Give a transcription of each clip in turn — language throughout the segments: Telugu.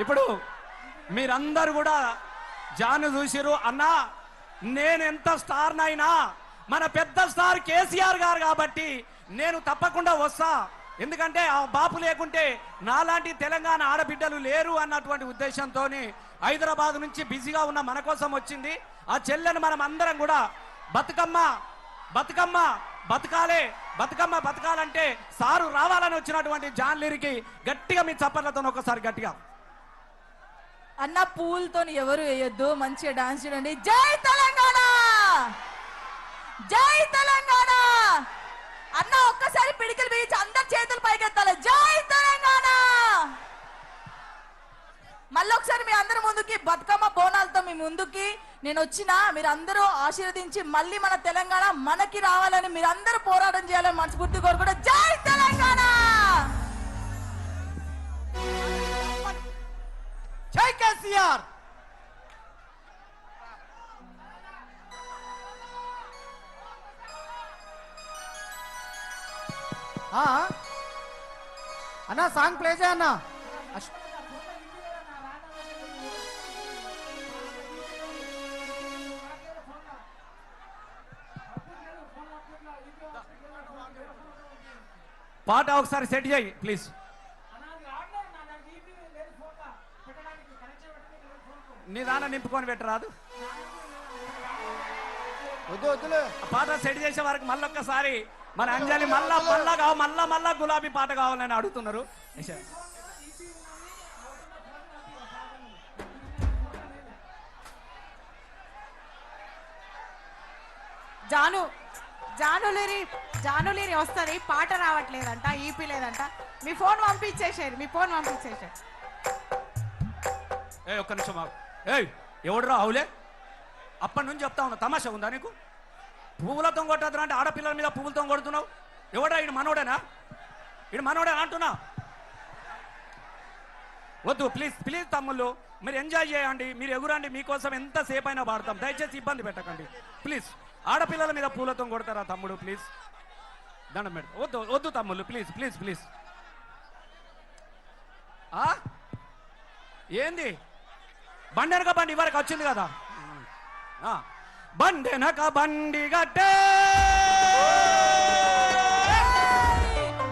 ఇప్పుడు మీరందరూ కూడా జాను చూసిరు అన్నా. నేను ఎంత స్టార్నైనా మన పెద్ద స్టార్ కేసీఆర్ గారు కాబట్టి నేను తప్పకుండా వస్తా. ఎందుకంటే ఆ బాపు లేకుంటే నాలాంటి తెలంగాణ ఆడబిడ్డలు లేరు అన్నటువంటి ఉద్దేశంతో హైదరాబాద్ నుంచి బిజీగా ఉన్న మన కోసం వచ్చింది. ఆ చెల్లెను మనం అందరం కూడా బతుకమ్మ బతుకమ్మ బతకాలే, బతుకమ్మ బతకాలంటే సారు రావాలని వచ్చినటువంటి జాన్లీరికి గట్టిగా మీ చప్పట్లతో ఒకసారి గట్టిగా అన్న. పూలతో ఎవరు వేయొద్దు, మంచిగా డాన్స్ చేయండి. జై తెలంగాణ, జై తెలంగాణ అన్న. ఒక్కసారి పిడికిలు బిగించి అందరు చేతులు పైకెత్తాలి. జై తెలంగాణ. మళ్ళీ ఒకసారి మీ అందరి ముందుకి బతుకమ్మ బోనాలతో మీ ముందుకి నేను వచ్చినా మీరు అందరూ ఆశీర్వదించి మళ్ళీ మన తెలంగాణ మనకి రావాలని మీరందరూ పోరాటం చేయాలని మనస్ఫూర్తి కోరుకుంటూ జై తెలంగాణ, జై కేసీఆర్. అన్నా సాంగ్ ప్లే చేయ అన్నా. పాట ఒకసారి సెట్ చేయి ప్లీజ్. నీ దాన నింపుకొని పెట్టరాదు. పాట సెట్ చేసే వరకు మళ్ళొక్కసారి మన అంజలి మళ్ళా గులాబీ పాట కావాలని అడుగుతున్నారు. జానులేరి వస్తుంది, పాట రావట్లేదంట, ఈపీ లేదంట. మీ ఫోన్ పంపించేసారు, మీ ఫోన్ పంపించేసారు. ఒక్క నిమిషం ఎవడురా అవులే అప్పటి నుంచి చెప్తా ఉన్నా. తమాషా ఉందా నీకు? పువ్వులతో కొట్టద్దు అంటే ఆడపిల్లల మీద పువ్వులతో కొడుతున్నావు. ఎవడా ఈయన మనోడేనా? ఈయన మనోడేనా అంటున్నా. వద్దు ప్లీజ్ ప్లీజ్ తమ్ముళ్ళు, మీరు ఎంజాయ్ చేయండి, మీరు ఎగురండి, మీకోసం ఎంతసేపు అయినా పాడతాం. దయచేసి ఇబ్బంది పెట్టకండి ప్లీజ్. ఆడపిల్లల మీద పూలతో కొడతారా తమ్ముడు? ప్లీజ్ దండం పెడతా. వద్దు వద్దు తమ్ముళ్ళు ప్లీజ్ ప్లీజ్ ప్లీజ్. ఏంది బండెనక బండి ఇవరకు వచ్చింది కదా. బండెనక బండి గట్టే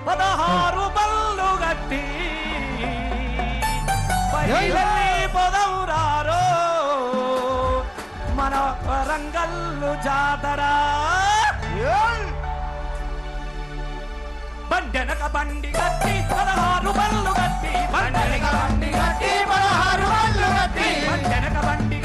16 బళ్ళు గట్టి పొదవురారో మన వరంగల్లు జాతర. బండెనక బండి గట్టి 16 బళ్ళు గట్టి, బండెనక బండి గట్టి 16 బళ్ళు గట్టి, బండెనక బండి